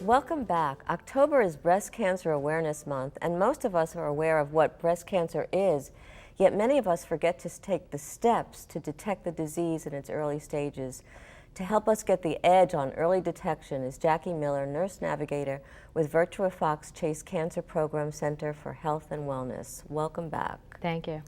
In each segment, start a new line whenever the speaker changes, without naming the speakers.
Welcome back. October is Breast Cancer Awareness Month, and most of us are aware of what breast cancer is, yet many of us forget to take the steps to detect the disease in its early stages. To help us get the edge on early detection is Jackie Miller, nurse navigator with Virtua Fox Chase Cancer Program Center for Health and Wellness. Welcome back.
Thank you.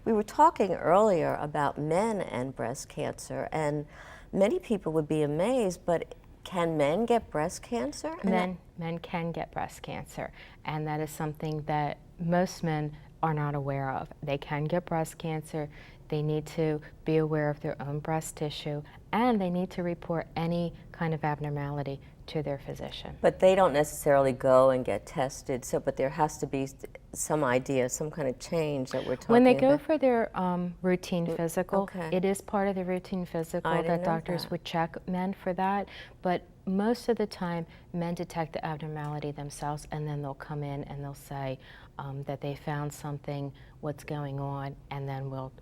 We were talking earlier about men and breast cancer, and many people would be amazed, but can men get breast cancer?
Men can get breast cancer, and that is something that most men are not aware of. They can get breast cancer. They need to be aware of their own breast tissue, and they need to report any kind of abnormality to their physician.
But they don't necessarily go and get tested, but there has to be some idea, some kind of change that we're talking about.
When they go for their routine physical,
okay.
It is part of the routine physical that doctors would check men for that, but most of the time men detect the abnormality themselves, and then they'll come in and they'll say that they found something, what's going on, and then we'll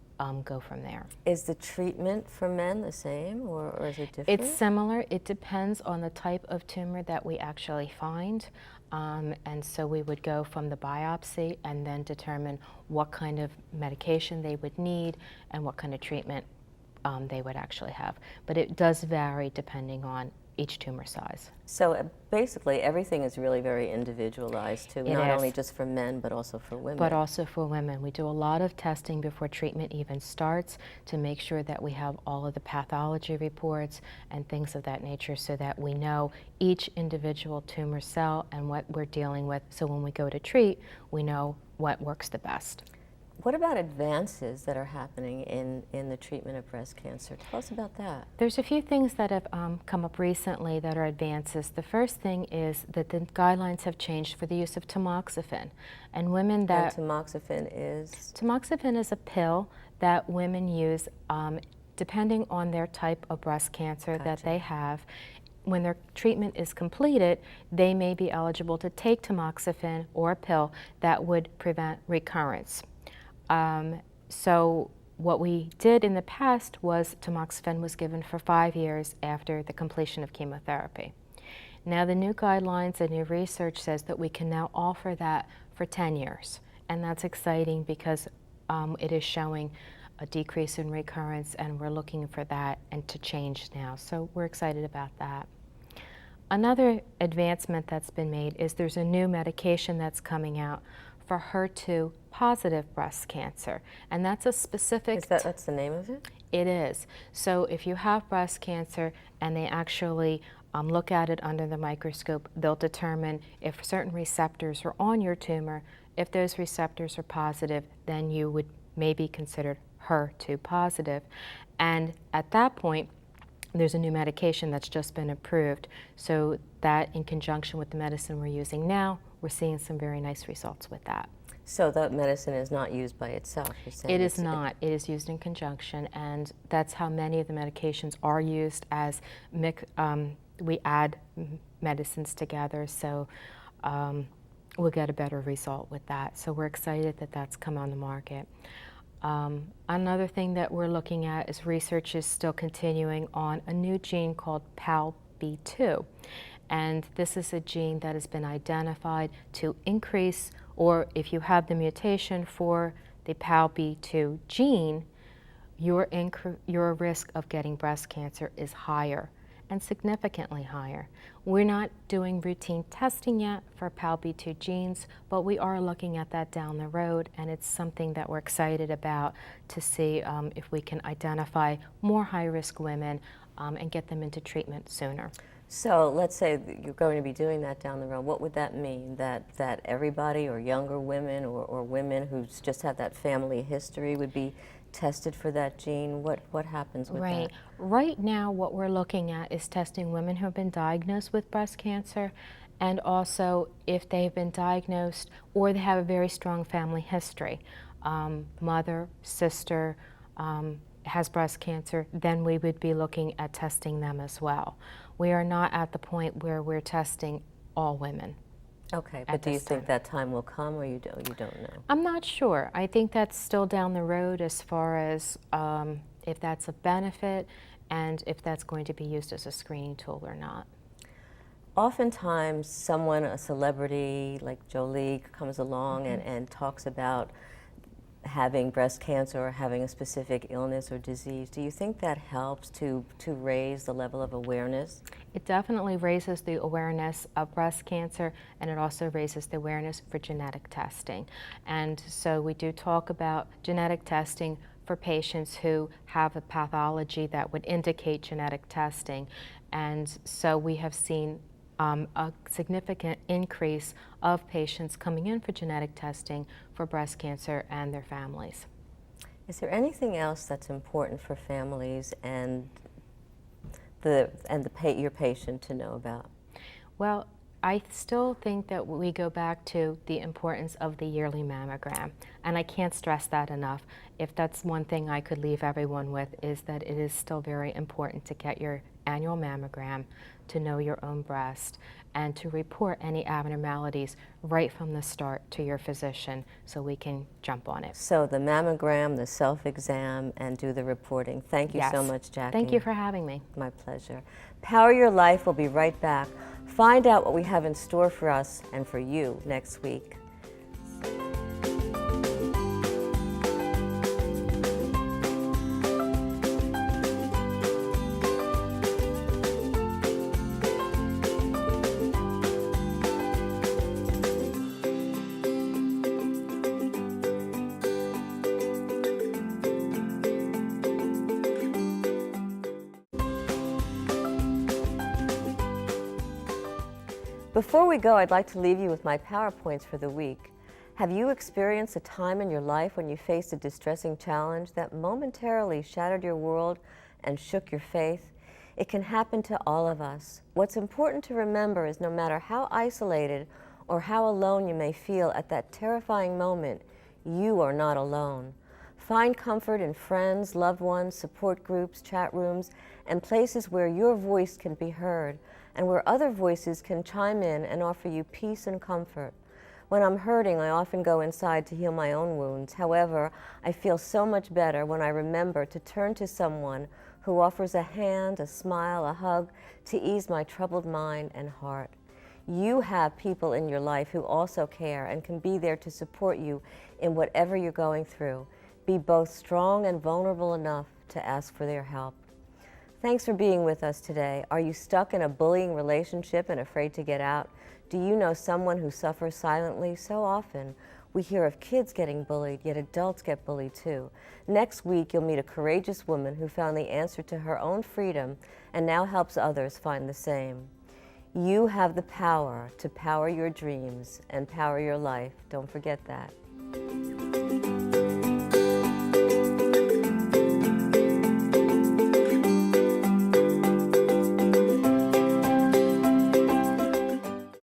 go from there.
Is the treatment for men the same, or is it different?
It's similar. It depends on the type of tumor that we actually find. And so we would go from the biopsy and then determine what kind of medication they would need and what kind of treatment they would actually have. But it does vary depending on each tumor size.
So basically everything is really very individualized too, not only just for men but also for women.
But also for women. We do a lot of testing before treatment even starts to make sure that we have all of the pathology reports and things of that nature so that we know each individual tumor cell and what we're dealing with, so when we go to treat, we know what works the best.
What about advances that are happening in the treatment of breast cancer? Tell us about that.
There's a few things that have come up recently that are advances. The first thing is that the guidelines have changed for the use of tamoxifen. And women that...
And tamoxifen is?
Tamoxifen is a pill that women use depending on their type of breast cancer that they have. When their treatment is completed, they may be eligible to take tamoxifen or a pill that would prevent recurrence. So what we did in the past was tamoxifen was given for 5 years after the completion of chemotherapy. Now the new guidelines and new research says that we can now offer that for 10 years. And that's exciting because it is showing a decrease in recurrence, and we're looking for that and to change now. So we're excited about that. Another advancement that's been made is there's a new medication that's coming out for HER2 positive breast cancer, and that's a specific...
That's the name of it?
It is. So if you have breast cancer and they actually look at it under the microscope, they'll determine if certain receptors are on your tumor. If those receptors are positive, then you would maybe considered HER2 positive. And at that point, there's a new medication that's just been approved, so that in conjunction with the medicine we're using now, we're seeing some very nice results with that.
So that medicine is not used by itself, you're saying?
It is not. It is used in conjunction, and that's how many of the medications are used as we add medicines together, so we'll get a better result with that. So we're excited that that's come on the market. Another thing that we're looking at is research is still continuing on a new gene called PALB2. And this is a gene that has been identified to increase, or if you have the mutation for the PALB2 gene, your risk of getting breast cancer is higher, and significantly higher. We're not doing routine testing yet for PALB2 genes, but we are looking at that down the road, and it's something that we're excited about to see if we can identify more high-risk women and get them into treatment sooner.
So let's say that you're going to be doing that down the road. What would that mean? That everybody, or younger women, or women who just have that family history would be tested for that gene? What happens with that?
Right now what we're looking at is testing women who have been diagnosed with breast cancer, and also if they've been diagnosed or they have a very strong family history. Mother, sister has breast cancer, then we would be looking at testing them as well. We are not at the point where we're testing all women.
Okay, but do you think that time will come, or you don't know?
I'm not sure. I think that's still down the road as far as if that's a benefit and if that's going to be used as a screening tool or not.
Oftentimes, someone, a celebrity like Jolie, comes along and talks about having breast cancer or having a specific illness or disease. Do you think that helps to raise the level of awareness?
It definitely raises the awareness of breast cancer, and it also raises the awareness for genetic testing. And so we do talk about genetic testing for patients who have a pathology that would indicate genetic testing. And so we have seen a significant increase of patients coming in for genetic testing for breast cancer and their families.
Is there anything else that's important for families and your patient to know about?
Well, I still think that we go back to the importance of the yearly mammogram, and I can't stress that enough. If that's one thing I could leave everyone with, is that it is still very important to get your annual mammogram, to know your own breast, and to report any abnormalities right from the start to your physician so we can jump on it.
So the mammogram, the self-exam, and do the reporting. Thank you so
Yes.
much, Jackie.
Thank you for having me.
My pleasure. Power Your Life will be right back. Find out what we have in store for us and for you next week. Before we go, I'd like to leave you with my PowerPoints for the week. Have you experienced a time in your life when you faced a distressing challenge that momentarily shattered your world and shook your faith? It can happen to all of us. What's important to remember is no matter how isolated or how alone you may feel at that terrifying moment, you are not alone. Find comfort in friends, loved ones, support groups, chat rooms, and places where your voice can be heard and where other voices can chime in and offer you peace and comfort. When I'm hurting, I often go inside to heal my own wounds. However, I feel so much better when I remember to turn to someone who offers a hand, a smile, a hug to ease my troubled mind and heart. You have people in your life who also care and can be there to support you in whatever you're going through. Be both strong and vulnerable enough to ask for their help. Thanks for being with us today. Are you stuck in a bullying relationship and afraid to get out? Do you know someone who suffers silently? So often we hear of kids getting bullied, yet adults get bullied too. Next week, you'll meet a courageous woman who found the answer to her own freedom and now helps others find the same. You have the power to power your dreams and power your life. Don't forget that.